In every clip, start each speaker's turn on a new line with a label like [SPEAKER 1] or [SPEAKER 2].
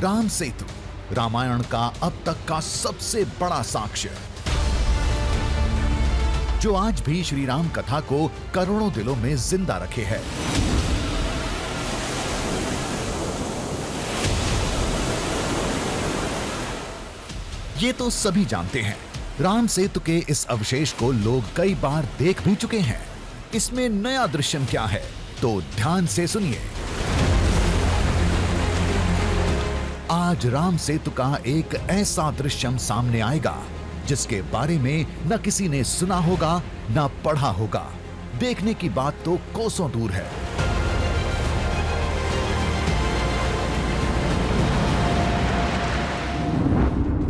[SPEAKER 1] राम सेतु रामायण का अब तक का सबसे बड़ा साक्ष्य, जो आज भी श्री राम कथा को करोड़ों दिलों में जिंदा रखे है। ये तो सभी जानते हैं, राम सेतु के इस अवशेष को लोग कई बार देख भी चुके हैं। इसमें नया दृश्यम क्या है, तो ध्यान से सुनिए। आज राम सेतु का एक ऐसा दृश्यम सामने आएगा जिसके बारे में न किसी ने सुना होगा न पढ़ा होगा। देखने की बात तो कोसों दूर है।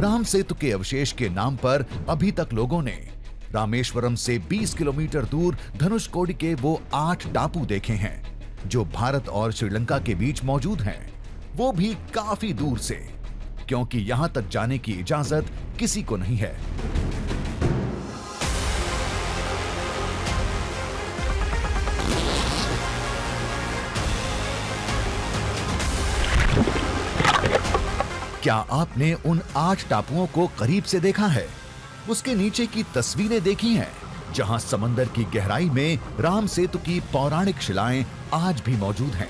[SPEAKER 1] राम सेतु के अवशेष के नाम पर अभी तक लोगों ने रामेश्वरम से 20 किलोमीटर दूर धनुषकोडी के वो 8 टापू देखे हैं, जो भारत और श्रीलंका के बीच मौजूद हैं, वो भी काफी दूर से, क्योंकि यहां तक जाने की इजाजत किसी को नहीं है। क्या आपने उन 8 टापुओं को करीब से देखा है? उसके नीचे की तस्वीरें देखी हैं, जहां समंदर की गहराई में राम सेतु की पौराणिक शिलाएं आज भी मौजूद हैं।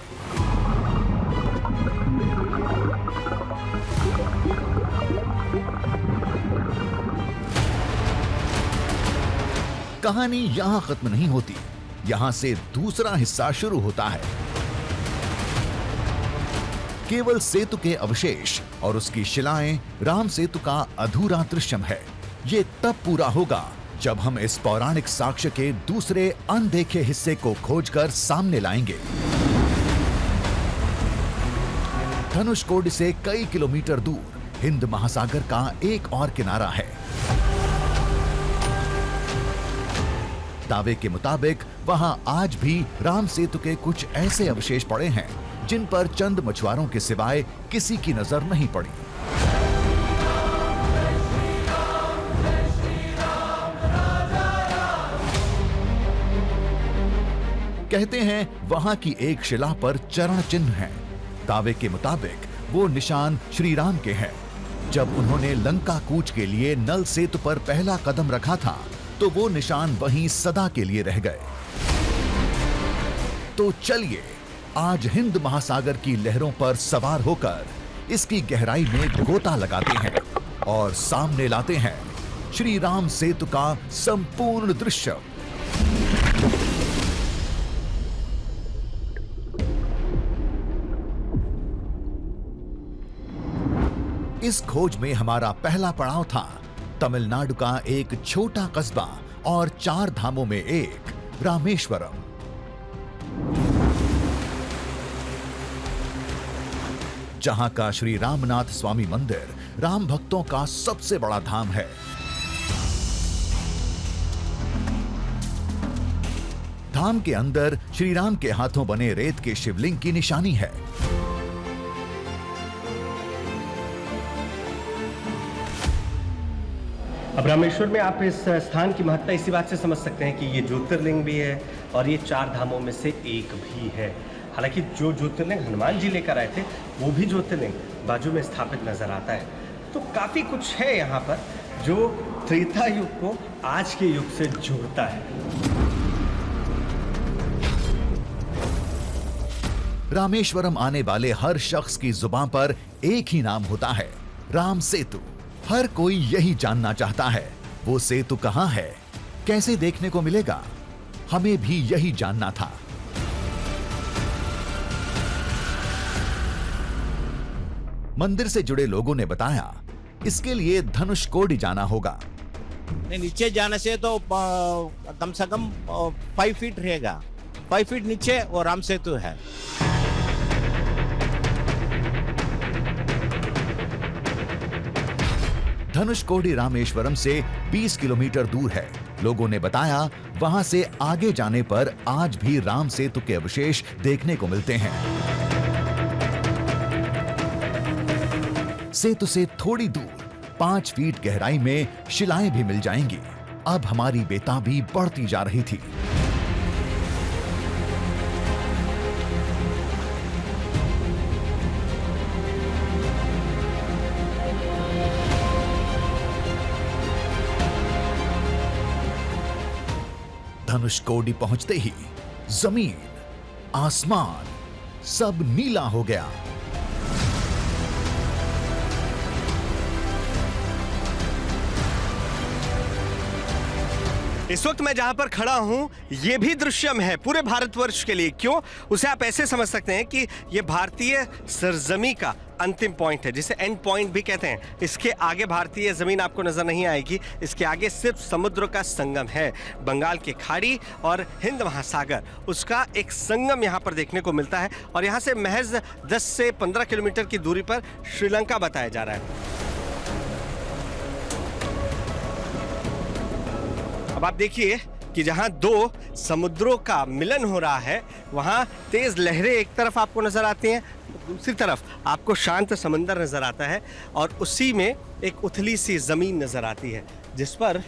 [SPEAKER 1] कहानी यहां खत्म नहीं होती, यहां से दूसरा हिस्सा शुरू होता है। केवल सेतु के अवशेष और उसकी शिलाएं राम सेतु का अधूरा दृश्यम है। ये तब पूरा होगा जब हम इस पौराणिक साक्ष्य के दूसरे अनदेखे हिस्से को खोजकर सामने लाएंगे। धनुषकोडी से कई किलोमीटर दूर हिंद महासागर का एक और किनारा है। दावे के मुताबिक वहां आज भी राम सेतु के कुछ ऐसे अवशेष पड़े हैं जिन पर चंद मछुआरों के सिवाय किसी की नजर नहीं पड़ी। कहते हैं वहां की एक शिला पर चरण चिन्ह हैं। दावे के मुताबिक वो निशान श्री राम के हैं। जब उन्होंने लंका कूच के लिए नल सेतु पर पहला कदम रखा था, तो वो निशान वहीं सदा के लिए रह गए। तो चलिए आज हिंद महासागर की लहरों पर सवार होकर इसकी गहराई में गोता लगाते हैं और सामने लाते हैं श्री राम सेतु का संपूर्ण दृश्य। इस खोज में हमारा पहला पड़ाव था तमिलनाडु का एक छोटा कस्बा और 4 धामों में एक रामेश्वरम। जहां का श्री रामनाथ स्वामी मंदिर राम भक्तों का सबसे बड़ा धाम है। धाम के अंदर श्री राम के हाथों बने रेत के शिवलिंग की निशानी है।
[SPEAKER 2] अब रामेश्वर में आप इस स्थान की महत्ता इसी बात से समझ सकते हैं कि ये ज्योतिर्लिंग भी है और ये 4 धामों में से एक भी है। हालांकि जो ज्योतिर्लिंग हनुमान जी लेकर आए थे, वो भी ज्योतिर्लिंग बाजू में स्थापित नजर आता है। तो काफी कुछ है यहाँ पर जो त्रेता युग को आज के युग से जोड़ता है।
[SPEAKER 1] रामेश्वरम आने वाले हर शख्स की जुबान पर एक ही नाम होता है, राम सेतु। हर कोई यही जानना चाहता है, वो सेतु कहां है, कैसे देखने को मिलेगा। हमें भी यही जानना था। मंदिर से जुड़े लोगों ने बताया, इसके लिए धनुषकोडी जाना होगा।
[SPEAKER 3] नीचे जाने से तो कम से कम 5 फीट रहेगा। 5 फीट नीचे वो राम सेतु है।
[SPEAKER 1] धनुषकोडी रामेश्वरम से 20 किलोमीटर दूर है। लोगों ने बताया, वहां से आगे जाने पर आज भी राम सेतु के अवशेष देखने को मिलते हैं। सेतु से थोड़ी दूर 5 फीट गहराई में शिलाएं भी मिल जाएंगी। अब हमारी बेताबी बढ़ती जा रही थी। धनुषकोडी पहुंचते ही जमीन, आसमान सब नीला हो गया।
[SPEAKER 2] इस वक्त मैं जहां पर खड़ा हूं, ये भी दृश्यम है पूरे भारतवर्ष के लिए। क्यों? उसे आप ऐसे समझ सकते हैं कि ये भारतीय सरजमी का अंतिम पॉइंट है, जिसे एंड पॉइंट भी कहते हैं। इसके आगे भारतीय जमीन आपको नजर नहीं आएगी, इसके आगे सिर्फ समुद्र का संगम है। बंगाल की खाड़ी और हिंद महासागर, उसका एक संगम यहाँ पर देखने को मिलता है। और यहाँ से महज 10 से 15 किलोमीटर की दूरी पर श्रीलंका बताया जा रहा है। अब आप देखिए कि जहां दो समुद्रों का मिलन हो रहा है, वहां तेज लहरें एक तरफ आपको नजर आती हैं, दूसरी तरफ आपको शांत समंदर नजर आता है, और उसी में एक उथली सी जमीन नजर आती है जिस पर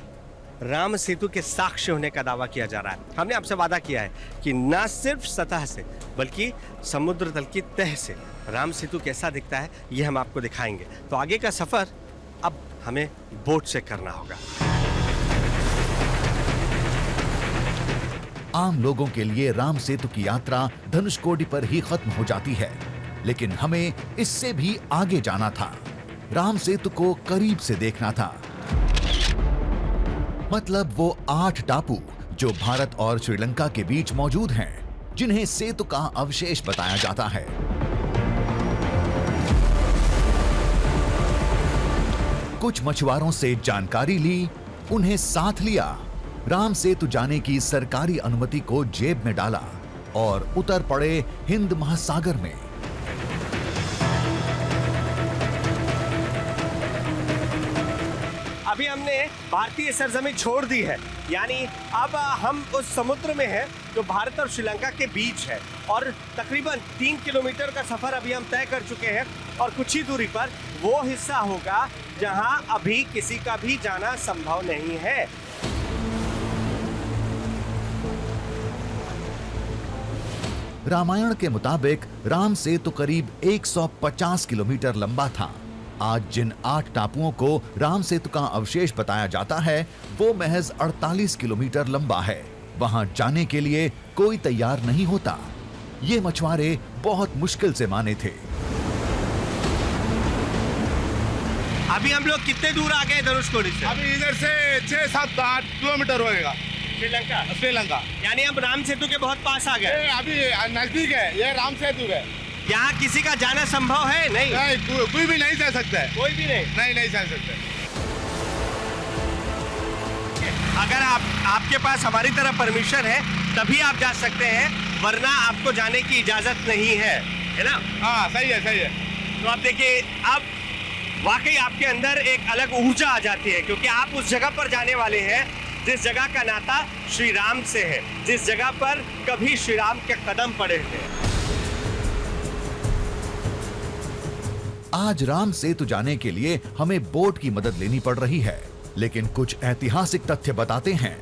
[SPEAKER 2] राम सेतु के साक्ष्य होने का दावा किया जा रहा है। हमने आपसे वादा किया है कि न सिर्फ सतह से बल्कि समुद्र तल की तह से राम सेतु कैसा दिखता है, ये हम आपको दिखाएंगे। तो आगे का सफर अब हमें बोट से करना होगा।
[SPEAKER 1] आम लोगों के लिए राम सेतु की यात्रा धनुषकोडी पर ही खत्म हो जाती है, लेकिन हमें इससे भी आगे जाना था। राम सेतु को करीब से देखना था। मतलब वो 8 टापू जो भारत और श्रीलंका के बीच मौजूद हैं, जिन्हें सेतु का अवशेष बताया जाता है। कुछ मछुआरों से जानकारी ली, उन्हें साथ लिया, राम सेतु जाने की सरकारी अनुमति को जेब में डाला और उतर पड़े हिंद महासागर में।
[SPEAKER 2] अभी हमने भारतीय सरजमीन छोड़ दी है, यानी अब हम उस समुद्र में हैं जो भारत और श्रीलंका के बीच है, और तकरीबन 3 किलोमीटर का सफर अभी हम तय कर चुके हैं। और कुछ ही दूरी पर वो हिस्सा होगा जहां अभी किसी का भी जाना संभव नहीं है।
[SPEAKER 1] रामायण के मुताबिक राम सेतु करीब 150 किलोमीटर लंबा था। आज जिन 8 टापुओं को राम सेतु का अवशेष बताया जाता है, वो महज 48 किलोमीटर लंबा है। वहां जाने के लिए कोई तैयार नहीं होता। ये मछुआरे बहुत मुश्किल से माने थे।
[SPEAKER 2] अभी हम लोग कितने दूर आ गए धनुषकोडी से?
[SPEAKER 4] अभी इधर से 6-7-8 किलोमीटर होएगा
[SPEAKER 2] श्रीलंका, यानी अब राम सेतु के बहुत पास आ गए।
[SPEAKER 4] अभी नजदीक है, ये राम सेतु है।
[SPEAKER 2] यहाँ किसी का जाना संभव है? नहीं,
[SPEAKER 4] कोई भी नहीं जा सकता है।
[SPEAKER 2] कोई भी नहीं
[SPEAKER 4] जा सकता।
[SPEAKER 2] अगर आपके पास हमारी तरह परमिशन है तभी आप जा सकते हैं, वरना आपको जाने की इजाजत नहीं है ना?
[SPEAKER 4] हाँ, सही है।
[SPEAKER 2] तो आप देखिए, अब वाकई आपके अंदर एक अलग ऊर्जा आ जाती है, क्योंकि आप उस जगह पर जाने वाले हैं जिस जगह का नाता श्री राम से है, जिस जगह पर कभी श्री राम के कदम पड़े थे।
[SPEAKER 1] आज राम सेतु जाने के लिए हमें बोट की मदद लेनी पड़ रही है, लेकिन कुछ ऐतिहासिक तथ्य बताते हैं।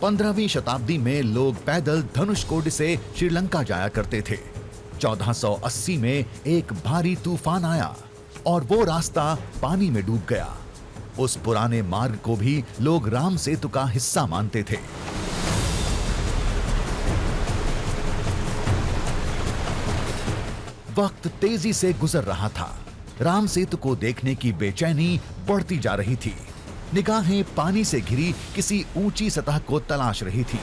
[SPEAKER 1] 15वीं शताब्दी में लोग पैदल धनुषकोडी से श्रीलंका जाया करते थे। 1480 में एक भारी तूफान आया और वो रास्ता पानी में डूब गया। उस पुराने मार्ग को भी लोग राम सेतु का हिस्सा मानते थे। वक्त तेजी से गुजर रहा था। राम सेतु को देखने की बेचैनी बढ़ती जा रही थी। निगाहें पानी से घिरी किसी ऊंची सतह को तलाश रही थी।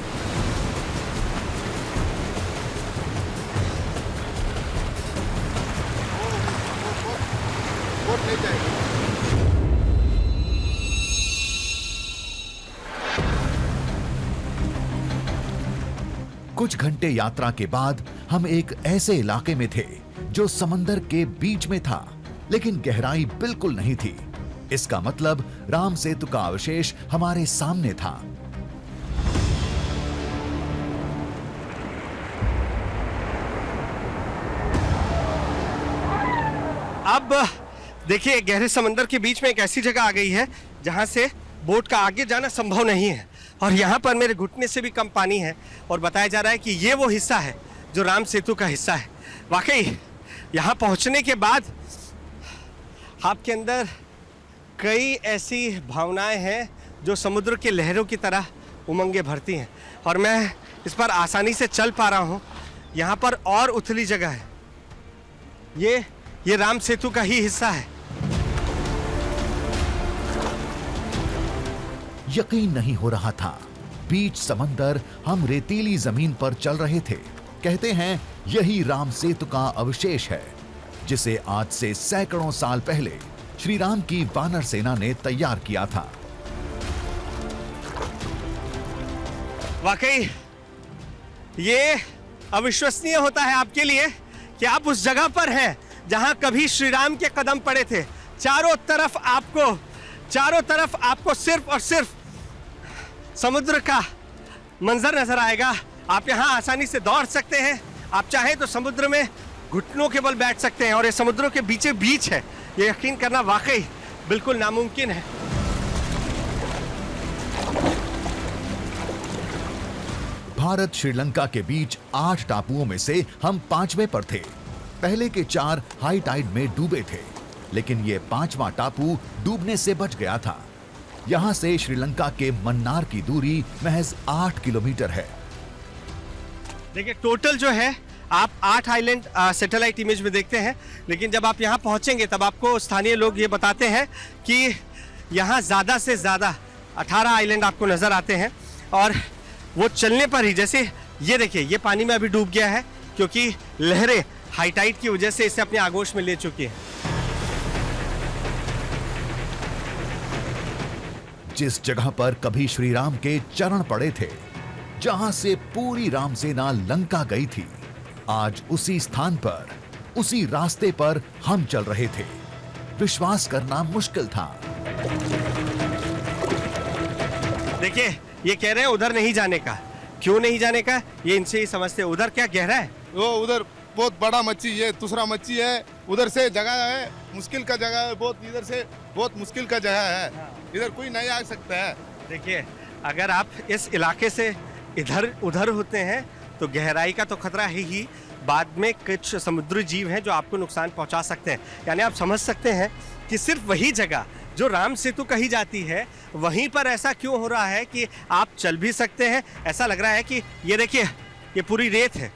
[SPEAKER 1] कुछ घंटे यात्रा के बाद हम एक ऐसे इलाके में थे जो समंदर के बीच में था, लेकिन गहराई बिल्कुल नहीं थी। इसका मतलब राम सेतु का अवशेष हमारे सामने था।
[SPEAKER 2] अब देखिए, गहरे समंदर के बीच में एक ऐसी जगह आ गई है जहां से बोट का आगे जाना संभव नहीं है, और यहाँ पर मेरे घुटने से भी कम पानी है, और बताया जा रहा है कि ये वो हिस्सा है जो राम सेतु का हिस्सा है। वाकई यहाँ पहुँचने के बाद आपके अंदर कई ऐसी भावनाएं हैं जो समुद्र के लहरों की तरह उमंगे भरती हैं। और मैं इस पर आसानी से चल पा रहा हूँ। यहाँ पर और उथली जगह है। ये राम सेतु का ही हिस्सा है।
[SPEAKER 1] यकीन नहीं हो रहा था, बीच समंदर हम रेतीली जमीन पर चल रहे थे। कहते हैं यही राम सेतु का अवशेष है, जिसे आज से सैकड़ों साल पहले श्री राम की वानर सेना ने तैयार किया था।
[SPEAKER 2] वाकई ये अविश्वसनीय होता है आपके लिए कि आप उस जगह पर हैं जहां कभी श्री राम के कदम पड़े थे। चारों तरफ आपको सिर्फ और सिर्फ समुद्र का मंजर नजर आएगा। आप यहां आसानी से दौड़ सकते हैं। आप चाहें तो समुद्र में घुटनों के बल बैठ सकते हैं और ये समुद्रों के बीचे बीच है। ये यकीन करना वाकई बिल्कुल नामुमकिन है।
[SPEAKER 1] भारत श्रीलंका के बीच 8 टापुओं में से हम 5वें पर थे। पहले के 4 हाई टाइड में डूबे थे, लेकिन ये 5वां टापू डूबने से बच गया था। यहां से श्रीलंका के मन्नार की दूरी महज 8 किलोमीटर है।
[SPEAKER 2] देखिए टोटल जो है आप 8 आइलैंड सैटेलाइट इमेज में देखते हैं, लेकिन जब आप यहाँ पहुँचेंगे तब आपको स्थानीय लोग ये बताते हैं कि यहाँ ज़्यादा से ज़्यादा 18 आइलैंड आपको नज़र आते हैं। और वो चलने पर ही, जैसे ये देखिए, ये पानी में अभी डूब गया है क्योंकि लहरें हाई टाइड की वजह से इसे अपने आगोश में ले चुकी हैं।
[SPEAKER 1] जिस जगह पर कभी श्री राम के चरण पड़े थे, जहां से पूरी राम सेना लंका गई थी, आज उसी स्थान पर, उसी रास्ते पर हम चल रहे थे। विश्वास करना मुश्किल था।
[SPEAKER 2] देखिए ये कह रहे हैं उधर नहीं जाने का। क्यों नहीं जाने का, ये इनसे ही समझते हैं। उधर क्या गहरा है?
[SPEAKER 4] वो उधर बहुत बड़ा मच्छी, ये दूसरा मच्छी है। उधर से जगह है, मुश्किल का जगह है बहुत। इधर से बहुत मुश्किल का जगह है, इधर कोई नहीं आ सकता है।
[SPEAKER 2] देखिए अगर आप इस इलाके से इधर उधर होते हैं तो गहराई का तो खतरा है ही, बाद में कुछ समुद्री जीव हैं जो आपको नुकसान पहुंचा सकते हैं। यानी आप समझ सकते हैं कि सिर्फ वही जगह जो राम सेतु कही जाती है, वहीं पर ऐसा क्यों हो रहा है कि आप चल भी सकते हैं। ऐसा लग रहा है कि ये देखिए, ये पूरी रेत है।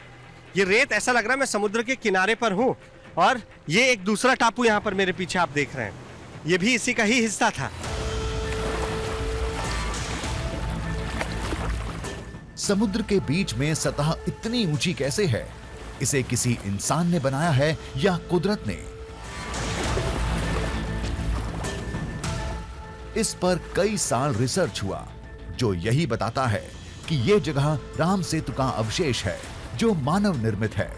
[SPEAKER 2] ये रेत, ऐसा लग रहा है मैं समुद्र के किनारे पर हूँ। और ये एक दूसरा टापू यहाँ पर मेरे पीछे आप देख रहे हैं, ये भी इसी का ही हिस्सा था।
[SPEAKER 1] समुद्र के बीच में सतह इतनी ऊंची कैसे है? इसे किसी इंसान ने बनाया है या कुदरत ने? इस पर कई साल रिसर्च हुआ, जो यही बताता है कि यह जगह राम सेतु का अवशेष है, जो मानव निर्मित है।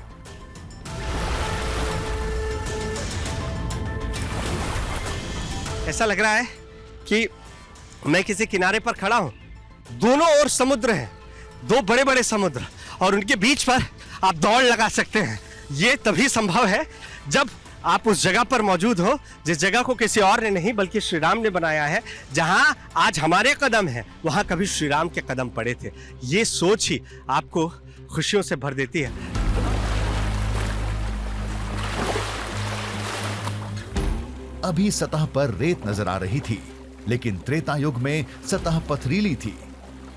[SPEAKER 2] ऐसा लग रहा है कि मैं किसी किनारे पर खड़ा हूं। दोनों ओर समुद्र है, 2 बड़े बड़े समुद्र, और उनके बीच पर आप दौड़ लगा सकते हैं। ये तभी संभव है जब आप उस जगह पर मौजूद हो जिस जगह को किसी और ने नहीं बल्कि श्री राम ने बनाया है। जहां आज हमारे कदम हैं, वहां कभी श्री राम के कदम पड़े थे। ये सोच ही आपको खुशियों से भर देती है।
[SPEAKER 1] अभी सतह पर रेत नजर आ रही थी, लेकिन त्रेता युग में सतह पथरीली थी।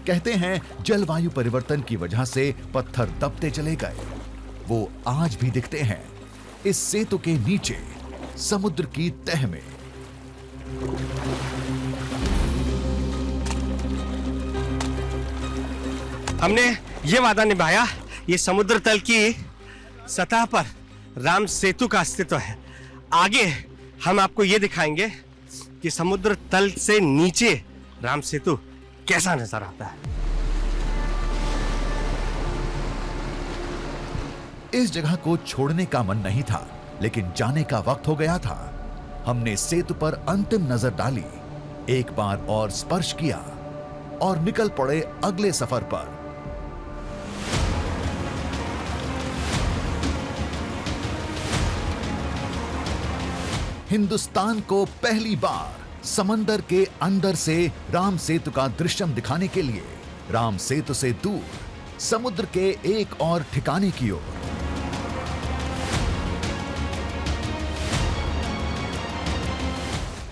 [SPEAKER 1] कहते हैं जलवायु परिवर्तन की वजह से पत्थर दबते चले गए। वो आज भी दिखते हैं इस सेतु के नीचे, समुद्र की तह में।
[SPEAKER 2] हमने ये वादा निभाया, ये समुद्र तल की सतह पर राम सेतु का अस्तित्व है। आगे हम आपको ये दिखाएंगे कि समुद्र तल से नीचे राम सेतु कैसा नजर आता है।
[SPEAKER 1] इस जगह को छोड़ने का मन नहीं था, लेकिन जाने का वक्त हो गया था। हमने सेतु पर अंतिम नजर डाली, एक बार और स्पर्श किया और निकल पड़े अगले सफर पर। हिंदुस्तान को पहली बार समंदर के अंदर से राम सेतु का दृश्यम दिखाने के लिए राम सेतु से दूर समुद्र के एक और ठिकाने की ओर।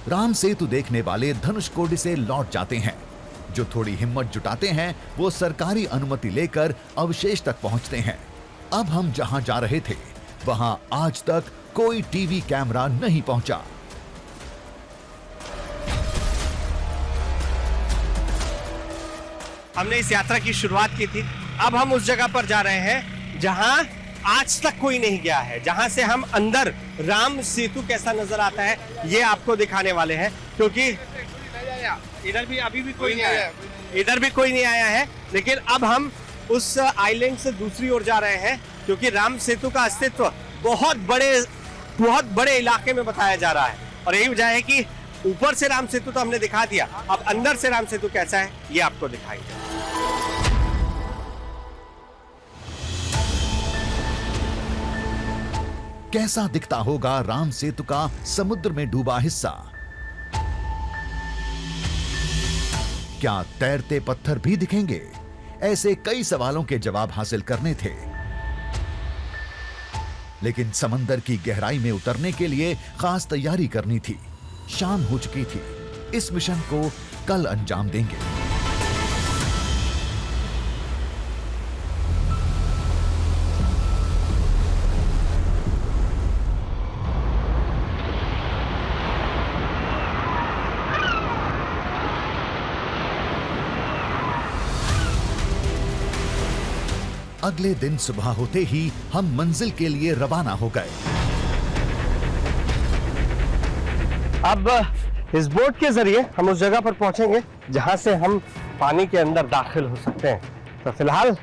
[SPEAKER 1] राम सेतु देखने वाले धनुषकोडी से लौट जाते हैं, जो थोड़ी हिम्मत जुटाते हैं वो सरकारी अनुमति लेकर अवशेष तक पहुंचते हैं। अब हम जहां जा रहे थे वहां आज तक कोई टीवी कैमरा नहीं पहुंचा।
[SPEAKER 2] हमने इस यात्रा की शुरुआत की थी, अब हम उस जगह पर जा रहे हैं जहां आज तक कोई नहीं गया है, जहां से हम अंदर राम सेतु कैसा नजर आता है ये आपको दिखाने वाले हैं, क्योंकि इधर भी अभी भी कोई नहीं आया, इधर भी कोई नहीं आया है। लेकिन अब हम उस आइलैंड से दूसरी ओर जा रहे हैं, क्योंकि राम सेतु का अस्तित्व बहुत बड़े इलाके में बताया जा रहा है। और यही वजह है कि ऊपर से राम सेतु तो हमने दिखा दिया, अब अंदर से राम सेतु कैसा है ये आपको दिखाएंगे।
[SPEAKER 1] कैसा दिखता होगा राम सेतु का समुद्र में डूबा हिस्सा? क्या तैरते पत्थर भी दिखेंगे? ऐसे कई सवालों के जवाब हासिल करने थे, लेकिन समंदर की गहराई में उतरने के लिए खास तैयारी करनी थी। शाम हो चुकी थी। इस मिशन को कल अंजाम देंगे। अगले दिन सुबह होते ही हम मंजिल के लिए रवाना हो गए।
[SPEAKER 2] अब इस बोट के जरिए हम उस जगह पर पहुंचेंगे जहां से हम पानी के अंदर दाखिल हो सकते हैं। तो फिलहाल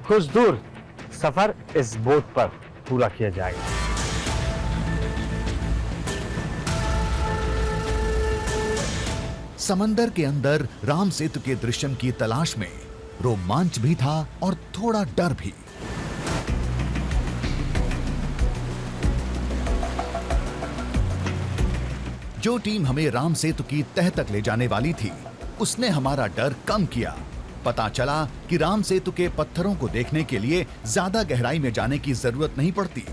[SPEAKER 2] कुछ दूर सफर इस बोट पर पूरा किया जाएगा।
[SPEAKER 1] समंदर के अंदर राम सेतु के दृश्य की तलाश में रोमांच भी था और थोड़ा डर भी। जो टीम हमें राम सेतु की तह तक ले जाने वाली थी उसने हमारा डर कम किया। पता चला कि राम सेतु के पत्थरों को देखने के लिए ज्यादा गहराई में जाने की जरूरत नहीं पड़ती।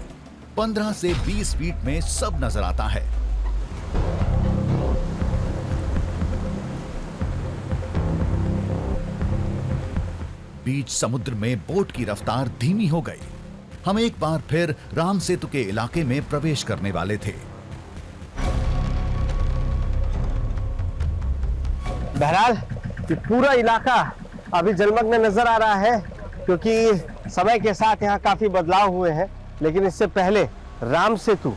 [SPEAKER 1] 15 से 20 फीट में सब नजर आता है। बीच समुद्र में बोट की रफ्तार धीमी हो गई। हम एक बार फिर राम सेतु के इलाके में प्रवेश करने वाले थे।
[SPEAKER 2] बहरहाल ये पूरा इलाका अभी जलमग्न नजर आ रहा है, क्योंकि समय के साथ यहाँ काफी बदलाव हुए हैं। लेकिन इससे पहले राम सेतु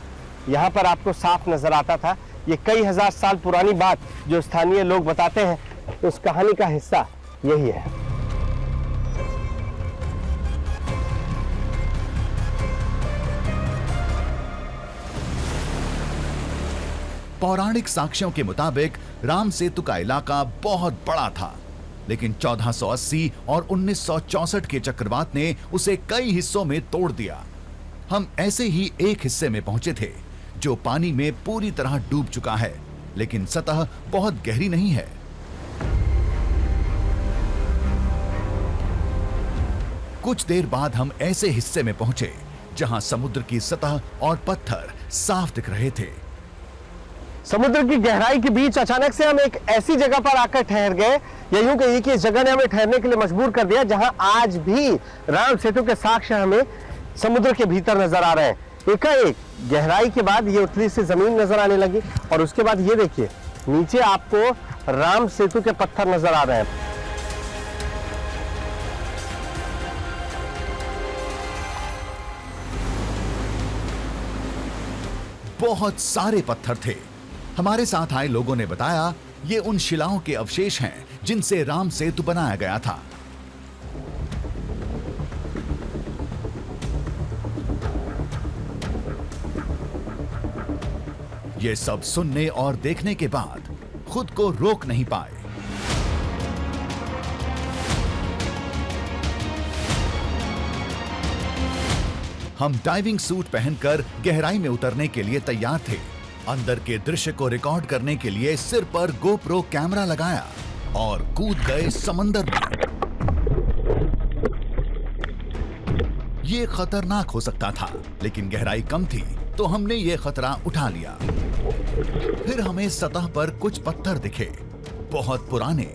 [SPEAKER 2] यहाँ पर आपको साफ नजर आता था। ये कई हजार साल पुरानी बात जो स्थानीय लोग बताते हैं, उस कहानी का हिस्सा यही है।
[SPEAKER 1] पौराणिक साक्ष्यों के मुताबिक राम सेतु का इलाका बहुत बड़ा था, लेकिन 1480 और 1964 के चक्रवात ने उसे कई हिस्सों में तोड़ दिया। हम ऐसे ही एक हिस्से में पहुंचे थे जो पानी में पूरी तरह डूब चुका है, लेकिन सतह बहुत गहरी नहीं है। कुछ देर बाद हम ऐसे हिस्से में पहुंचे जहां समुद्र की सतह और पत्थर साफ दिख रहे थे।
[SPEAKER 2] समुद्र की गहराई के बीच अचानक से हम एक ऐसी जगह पर आकर ठहर गए, या यूं कहिए कि इस जगह ने हमें ठहरने के लिए मजबूर कर दिया, जहां आज भी राम सेतु के साक्ष्य हमें समुद्र के भीतर नजर आ रहे हैं। एकाएक गहराई के बाद ये उथली सी जमीन नजर आने लगी, और उसके बाद ये देखिए नीचे आपको राम सेतु के पत्थर नजर आ रहे हैं।
[SPEAKER 1] बहुत सारे पत्थर थे। हमारे साथ आए लोगों ने बताया ये उन शिलाओं के अवशेष हैं जिनसे राम सेतु बनाया गया था। ये सब सुनने और देखने के बाद खुद को रोक नहीं पाए। हम डाइविंग सूट पहनकर गहराई में उतरने के लिए तैयार थे। अंदर के दृश्य को रिकॉर्ड करने के लिए सिर पर गोप्रो कैमरा लगाया और कूद गए समंदर में। ये खतरनाक हो सकता था, लेकिन गहराई कम थी तो हमने ये खतरा उठा लिया। फिर हमें सतह पर कुछ पत्थर दिखे, बहुत पुराने।